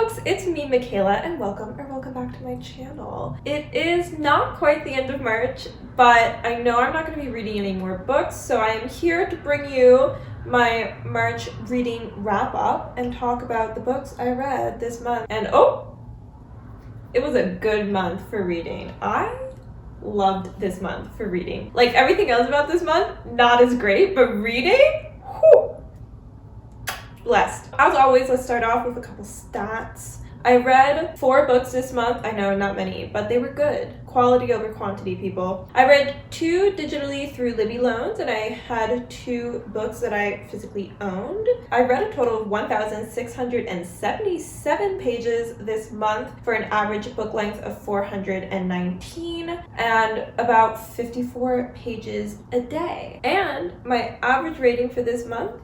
folks, it's me, Michaela, and welcome back to my channel. It is not quite the end of March, but I know I'm not going to be reading any more books, so I am here to bring you my March reading wrap up and talk about the books I read this month. And oh, it was a good month for reading. I loved this month for reading. Like everything else about this month, not as great, but reading, whew, blessed. As always, let's start off with a couple stats. I read 4 books this month. I know, not many, but they were good. Quality over quantity, people. I read 2 digitally through Libby Loans, and I had 2 books that I physically owned. I read a total of 1,677 pages this month for an average book length of 419 and about 54 pages a day. And my average rating for this month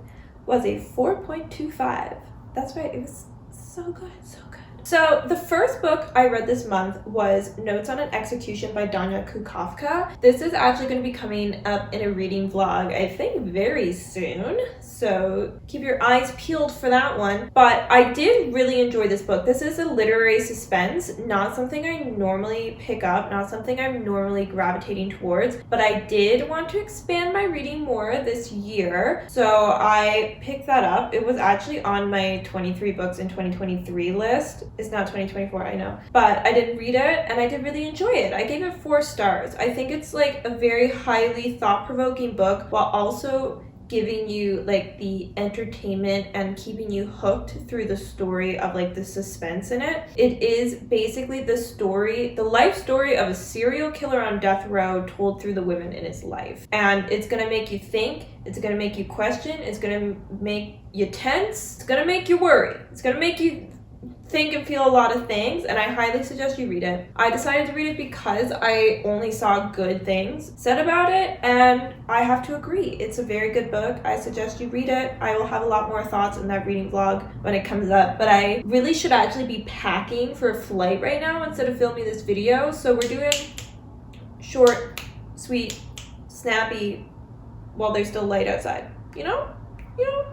was a 4.25. That's right, it was so good, so good. So the first book I read this month was Notes on an Execution by Danya Kukafka. This is actually going to be coming up in a reading vlog, I think very soon. So keep your eyes peeled for that one. But I did really enjoy this book. This is a literary suspense, not something I normally pick up, not something I'm normally gravitating towards, but I did want to expand my reading more this year. So I picked that up. It was actually on my 23 books in 2023 list. It's not 2024, I know. But I did read it and I did really enjoy it. I gave it 4 stars. I think it's like a very highly thought-provoking book while also giving you like the entertainment and keeping you hooked through the story of like the suspense in it. It is basically the life story of a serial killer on death row told through the women in his life. And it's gonna make you think, it's gonna make you question, it's gonna make you tense, it's gonna make you worry, it's gonna make you think and feel a lot of things, and I highly suggest you read it. I decided to read it because I only saw good things said about it, and I have to agree. It's a very good book. I suggest you read it. I will have a lot more thoughts in that reading vlog when it comes up, but I really should actually be packing for a flight right now instead of filming this video, so we're doing short, sweet, snappy, while there's still light outside. You know?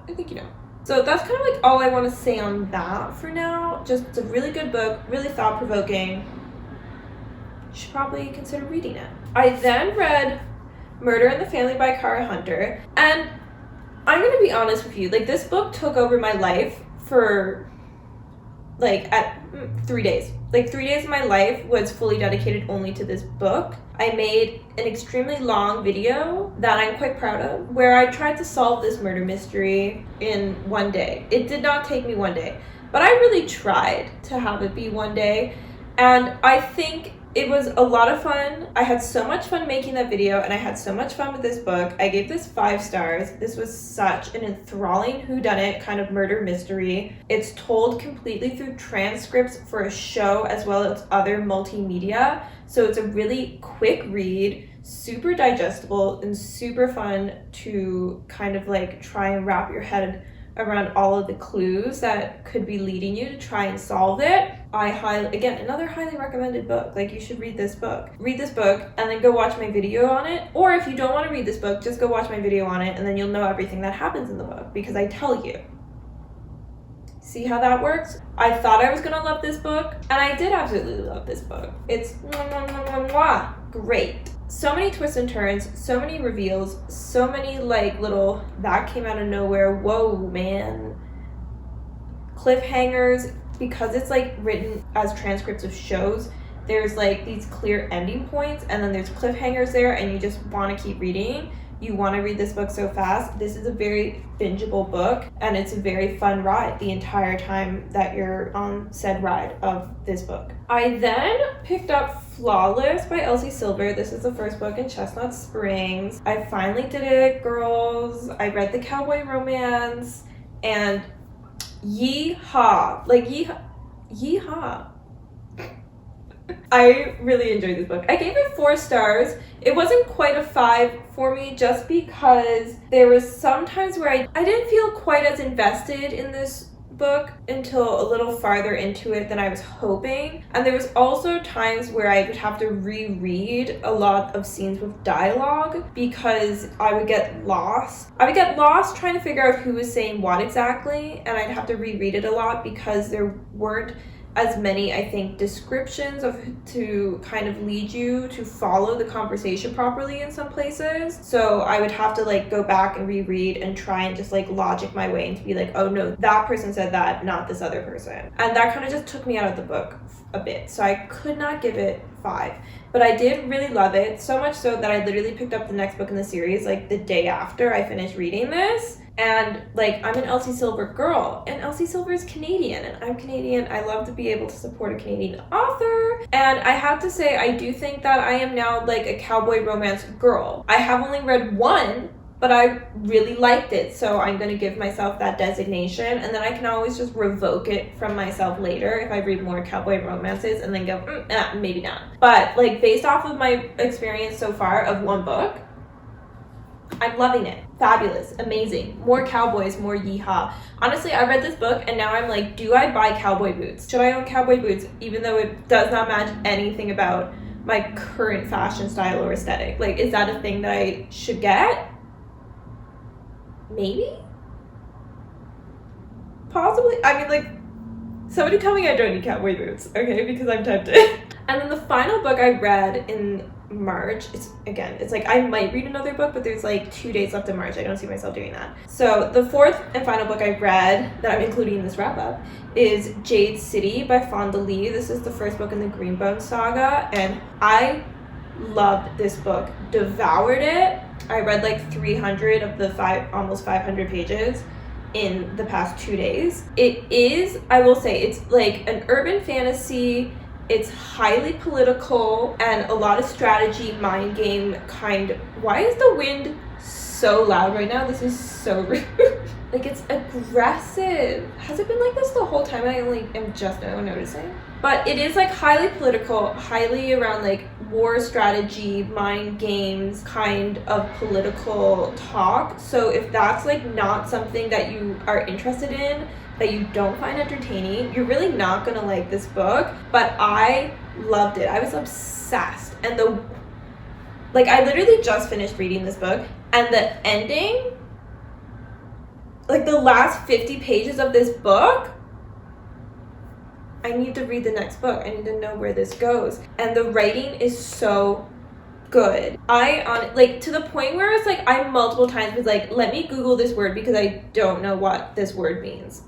I think you know. So that's kind of like all I want to say on that for now. Just it's a really good book, really thought-provoking. You should probably consider reading it. I then read Murder in the Family by Cara Hunter. And I'm going to be honest with you. Like, this book took over my life for, like, at 3 days. Like, 3 days of my life was fully dedicated only to this book. I made an extremely long video that I'm quite proud of, where I tried to solve this murder mystery in 1 day. It did not take me 1 day, but I really tried to have it be 1 day, and I think it was a lot of fun. I had so much fun making that video, and I had so much fun with this book. I gave this 5 stars. This was such an enthralling whodunit kind of murder mystery. It's told completely through transcripts for a show as well as other multimedia. So it's a really quick read, super digestible, and super fun to kind of like try and wrap your head around all of the clues that could be leading you to try and solve it. Again, another highly recommended book. Like, you should read this book. Read this book and then go watch my video on it. Or if you don't want to read this book, just go watch my video on it and then you'll know everything that happens in the book because I tell you. See how that works? I thought I was gonna love this book, and I did absolutely love this book. It's great. So many twists and turns, so many reveals, so many like little that came out of nowhere, whoa man, cliffhangers, because it's like written as transcripts of shows. There's like these clear ending points, and then there's cliffhangers there, and you just want to keep reading. You want to read this book so fast. This is a very bingeable book, and it's a very fun ride the entire time that you're on said ride of this book. I then picked up Flawless by Elsie Silver. This is the first book in Chestnut Springs. I finally did it, girls. I read the cowboy romance, and yeehaw. Like, yeehaw. I really enjoyed this book. I gave it 4 stars. It wasn't quite a 5 for me just because there was some times where I didn't feel quite as invested in this book until a little farther into it than I was hoping. And there was also times where I would have to reread a lot of scenes with dialogue because I would get lost. I would get lost trying to figure out who was saying what exactly, and I'd have to reread it a lot because there weren't as many, I think, descriptions to kind of lead you to follow the conversation properly in some places. So I would have to like go back and reread and try and just like logic my way into be like, oh no, that person said that, not this other person. And that kind of just took me out of the book a bit. So I could not give it 5. But I did really love it, so much so that I literally picked up the next book in the series like the day after I finished reading this. And like, I'm an Elsie Silver girl, and Elsie Silver is Canadian, and I'm Canadian. I love to be able to support a Canadian author. And I have to say, I do think that I am now like a cowboy romance girl. I have only read one, but I really liked it, so I'm going to give myself that designation, and then I can always just revoke it from myself later if I read more cowboy romances and then go, maybe not. But like, based off of my experience so far of one book, I'm loving it. Fabulous. Amazing. More cowboys, more yeehaw. Honestly, I read this book and now I'm like, do I buy cowboy boots? Should I own cowboy boots even though it does not match anything about my current fashion style or aesthetic? Like, is that a thing that I should get? Maybe? Possibly? I mean, like, somebody tell me I don't need cowboy boots, okay? Because I'm tempted. And then the final book I read in March, it's like I might read another book, but there's like 2 days left in March. I don't see myself doing that. So the fourth and final book I read that I'm including in this wrap up is Jade City by Fonda. This is the first book in the Greenbone saga, and I loved this book, devoured it. I read like 300 of the almost 500 pages in the past 2 days. It is, I will say, it's like an urban fantasy. It's highly political and a lot of strategy, mind game kind. Why is the wind so loud right now? This is so rude. Like, it's aggressive. Has it been like this the whole time? I only am just now noticing. But it is like highly political, highly around like war strategy, mind games, kind of political talk. So if that's like not something that you are interested in, that you don't find entertaining, you're really not gonna like this book. But I loved it. I was obsessed. And I literally just finished reading this book, and the ending, like the last 50 pages of this book, I need to read the next book. I need to know where this goes. And the writing is so good. To the point where it's like I multiple times was like, let me Google this word because I don't know what this word means.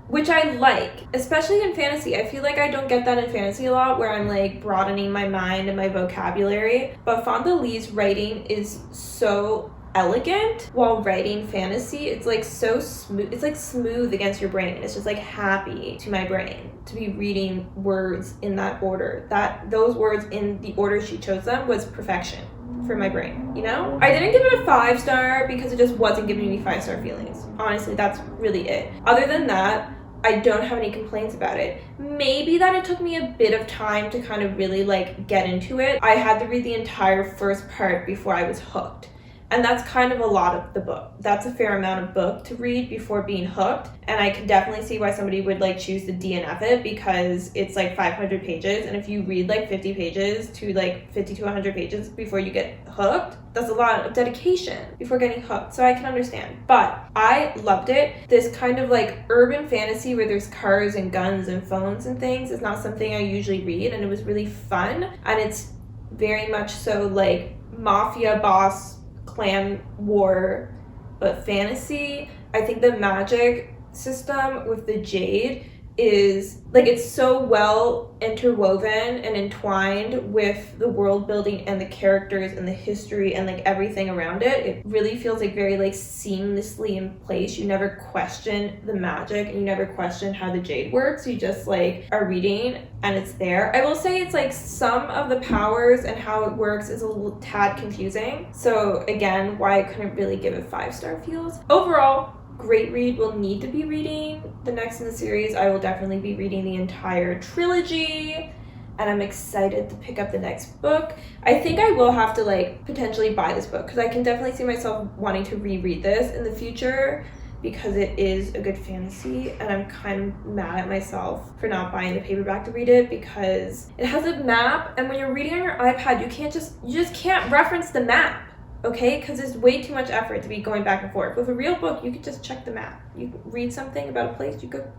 Which I like, especially in fantasy. I feel like I don't get that in fantasy a lot, where I'm like broadening my mind and my vocabulary. But Fonda Lee's writing is so elegant while writing fantasy. It's like so smooth. It's like smooth against your brain. It's just like happy to my brain to be reading words in that order. Those words in the order she chose them was perfection for my brain, you know? I didn't give it a 5-star because it just wasn't giving me 5-star feelings. Honestly, that's really it. Other than that, I don't have any complaints about it. Maybe that it took me a bit of time to kind of really like get into it. I had to read the entire first part before I was hooked. And that's kind of a lot of the book. That's a fair amount of book to read before being hooked. And I can definitely see why somebody would like choose to DNF it, because it's like 500 pages. And if you read like 50 pages to like 50 to 100 pages before you get hooked, that's a lot of dedication before getting hooked. So I can understand. But I loved it. This kind of like urban fantasy where there's cars and guns and phones and things is not something I usually read. And it was really fun. And it's very much so like mafia boss clan war, but fantasy. I think the magic system with the Jade is like, it's so well interwoven and entwined with the world building and the characters and the history and like everything around it. It really feels like very like seamlessly in place. You never question the magic and you never question how the Jade works. You just like are reading and it's there. I will say it's like some of the powers and how it works is a little tad confusing. So again, why I couldn't really give it 5-star feels. Overall, great read. Will need to be reading the next in the series. I will definitely be reading the entire trilogy, and I'm excited to pick up the next book. I think I will have to like potentially buy this book because I can definitely see myself wanting to reread this in the future because it is a good fantasy, and I'm kind of mad at myself for not buying the paperback to read it because it has a map, and when you're reading on your iPad, you just can't reference the map, okay? Because it's way too much effort to be going back and forth. With a real book, you could just check the map. You read something about a place, you go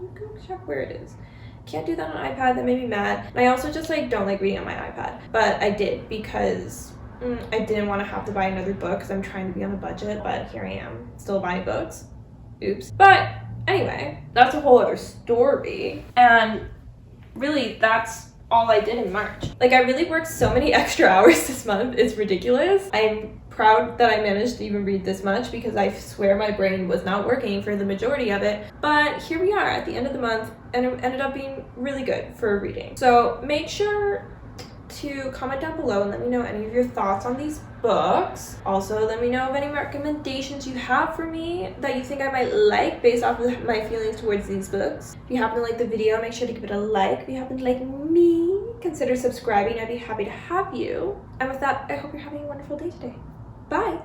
check where it is. Can't do that on an iPad. That made me mad. And I also just like don't like reading on my iPad, but I did because I didn't want to have to buy another book because I'm trying to be on a budget, but here I am still buying books. Oops. But anyway, that's a whole other story, and really that's all I did in March. Like, I really worked so many extra hours this month. It's ridiculous. I'm proud that I managed to even read this much because I swear my brain was not working for the majority of it. But here we are at the end of the month, and it ended up being really good for reading. So make sure to comment down below and let me know any of your thoughts on these books. Also, let me know of any recommendations you have for me that you think I might like based off of my feelings towards these books. If you happen to like the video, make sure to give it a like. If you happen to like me, consider subscribing. I'd be happy to have you. And with that, I hope you're having a wonderful day today. Bye!